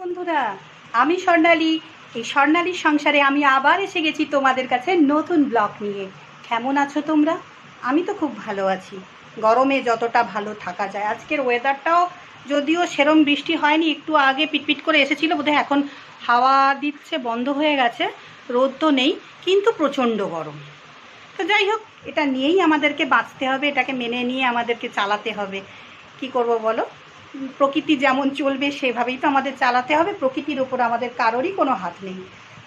বন্ধুরা, আমি স্বর্ণালী। এই স্বর্ণালীর সংসারে আমি আবার এসে গেছি তোমাদের কাছে নতুন ব্লগ নিয়ে। কেমন আছো তোমরা? আমি তো খুব ভালো আছি। গরমে যতটা ভালো থাকা যায়। আজকের ওয়েদারটাও যদিও সেরম বৃষ্টি হয়নি, একটু আগে পিটপিট করে এসেছিলো বোধহয়, এখন হাওয়া দিচ্ছে, বন্ধ হয়ে গেছে, রোদ তো নেই, কিন্তু প্রচণ্ড গরম। তো যাই হোক, এটা নিয়েই আমাদেরকে বাঁচতে হবে, এটাকে মেনে নিয়ে আমাদেরকে চালাতে হবে। কি করব বলো? প্রকৃতি যেমন চলবে সেভাবেই তো আমাদের চালাতে হবে, প্রকৃতির ওপর আমাদের কারোরই কোনো হাত নেই।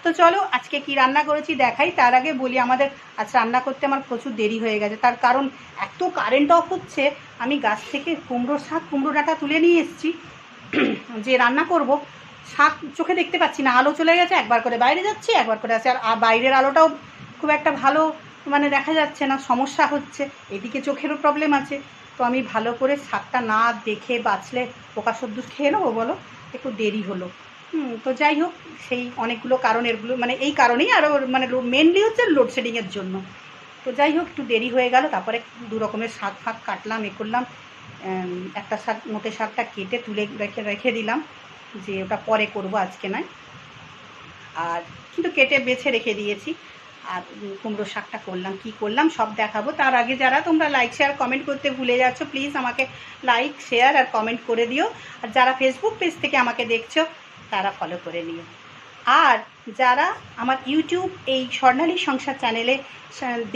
তো চলো আজকে কি রান্না করেছি দেখাই। তার আগে বলি, আমাদের আজ রান্না করতে আমার প্রচুর দেরি হয়ে গেছে, তার কারণ এত কারেন্ট অফ হচ্ছে। আমি গাছ থেকে কুমড়ো ডাঁটা তুলে নিয়ে এসেছি, যে রান্না করব। শাক চোখে দেখতে পাচ্ছি না, আলো চলে গেছে, একবার করে বাইরে যাচ্ছে, একবার করে আছে, আর বাইরের আলোটাও খুব একটা ভালো মানে দেখা যাচ্ছে না, সমস্যা হচ্ছে, এদিকে চোখেরও প্রবলেম আছে। তো আমি ভালো করে শাকটা না দেখে বাছলে পোকা সদ্দুস খেয়ে নেবো বলো, একটু দেরি হলো। তো যাই হোক, সেই অনেকগুলো কারণ, এগুলো মানে এই কারণেই, আরও মানে মেনলি হচ্ছে লোডশেডিংয়ের জন্য। তো যাই হোক, একটু দেরি হয়ে গেল। তারপরে দু রকমের শাক ফাক কাটলাম, এ করলাম। একটা শাক, মোটে শাকটা কেটে তুলে রেখে দিলাম, যে ওটা পরে করব, আজকে নয়। আর কিন্তু কেটে বেছে রেখে দিয়েছি। আর কুমড়ো শাকটা করলাম, কি করলাম সব দেখাবো। তার আগে যারা তোমরা লাইক শেয়ার কমেন্ট করতে ভুলে যাচ্ছ, প্লিজ আমাকে লাইক শেয়ার আর কমেন্ট করে দিও। আর যারা ফেসবুক পেজ থেকে আমাকে দেখছো, তারা ফলো করে নিও। আর যারা আমার ইউটিউব এই স্বর্ণালী সংসার চ্যানেলে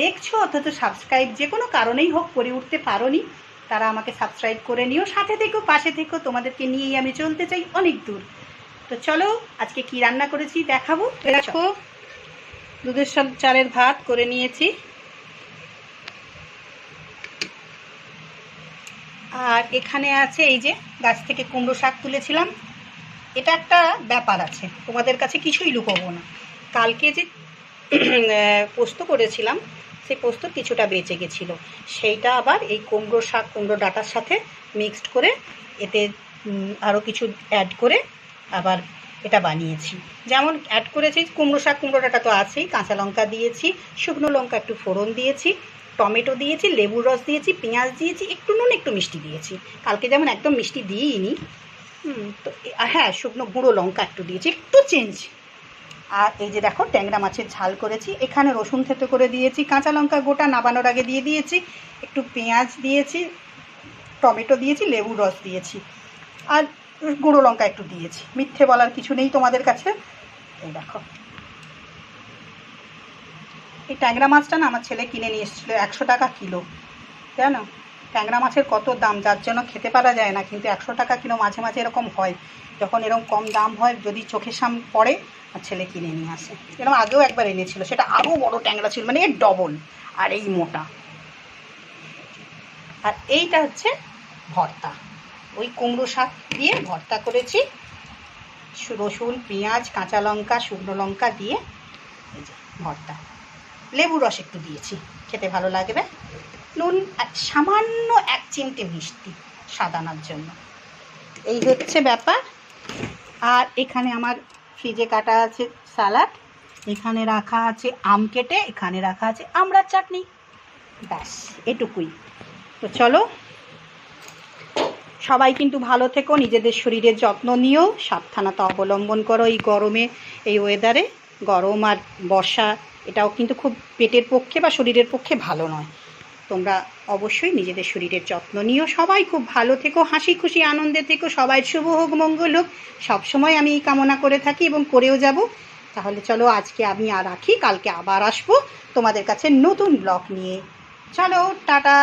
দেখছো অথচ সাবস্ক্রাইব যে কোনো কারণেই হোক করে উঠতে পারোনি, তারা আমাকে সাবস্ক্রাইব করে নিও। সাথে থেকো, পাশে থেকো, তোমাদেরকে নিয়েই আমি চলতে চাই অনেক দূর। তো চলো আজকে কি রান্না করেছি দেখাবো। দেখো, দুধের চালের ভাত করে নিয়েছি। আর এখানে আছে এই যে গাছ থেকে কুমড়ো শাক তুলেছিলাম। এটা একটা ব্যাপার আছে, তোমাদের কাছে কিছুই লুকোবো না। কালকে যে পোস্ত করেছিলাম, সেই পোস্ত কিছুটা বেঁচে গেছিলো, সেইটা আবার এই কুমড়ো শাক, কুমড়ো ডাঁটার সাথে মিক্সড করে, এতে আরও কিছু অ্যাড করে আবার এটা বানিয়েছি। যেমন অ্যাড করেছি কুমড়ো শাক, কুমড়ো ডাঁটা তো আছেই, কাঁচা লঙ্কা দিয়েছি, শুকনো লঙ্কা একটু ফোড়ন দিয়েছি, টমেটো দিয়েছি, লেবুর রস দিয়েছি, পেঁয়াজ দিয়েছি, একটু নুন, একটু মিষ্টি দিয়েছি। কালকে যেমন একদম মিষ্টি দিইনি। তো হ্যাঁ, শুকনো গুঁড়ো লঙ্কা একটু দিয়েছি, একটু চেঞ্জ। আর এই যে দেখো, ট্যাংরা মাছের ঝাল করেছি। এখানে রসুন থেতো করে দিয়েছি, কাঁচা লঙ্কা গোটা নাবানোর আগে দিয়ে দিয়েছি, একটু পেঁয়াজ দিয়েছি, টমেটো দিয়েছি, লেবুর রস দিয়েছি, আর গুঁড়ো লঙ্কা একটু দিয়েছি। মিথ্যে বলার কিছু নেই তোমাদের কাছে। এই দেখো, এই ট্যাংরা মাছটা না আমার ছেলে কিনে নিয়ে এসেছিলো, 100 টাকা কিলো। জানো, ট্যাংরা মাছের কত দাম, যার জন্য খেতে পারা যায় না, কিন্তু 100 টাকা কিলো। মাঝে মাঝে এরকম হয়, যখন এরকম কম দাম হয়, যদি চোখের সামনে পড়ে, আর ছেলে কিনে নিয়ে আসে। এরকম আগেও একবার এনেছিল, সেটা আরও বড় ট্যাংরা ছিল, মানে এর ডবল, আর এই মোটা। আর এইটা হচ্ছে ভর্তা, ওই কুমড়ো শাক দিয়ে ভর্তা করেছি, রসুন, পেঁয়াজ, কাঁচা লঙ্কা, শুকনো লঙ্কা দিয়ে এই যে ভর্তা। লেবু রস একটু দিয়েছি, খেতে ভালো লাগবে। নুন আর সামান্য 1 চিমটে মিষ্টি স্বাদ আনার জন্য। এই হচ্ছে ব্যাপার। আর এখানে আমার ফ্রিজে কাটা আছে স্যালাড, এখানে রাখা আছে আম কেটে, এখানে রাখা আছে আমড়ার চাটনি। ব্যাস, এটুকুই। তো চলো, সবাই কিন্তু ভালো থেকো, নিজেদের শরীরের যত্ন নিও, সাবধানতা অবলম্বন করো এই গরমে, এই ওয়েদারে। গরম আর বর্ষা, এটাও কিন্তু খুব পেটের পক্ষে বা শরীরের পক্ষে ভালো নয়। তোমরা অবশ্যই নিজেদের শরীরের যত্ন নিও। সবাই খুব ভালো থেকো, হাসি খুশি আনন্দে থেকো, সবাই শুভ হোক, মঙ্গল হোক, সবসময় আমি এই কামনা করে থাকি এবং করেও যাব। তাহলে চলো আজকে আমি আর রাখি, কালকে আবার আসবো তোমাদের কাছে নতুন ব্লগ নিয়ে। চলো, টাটা।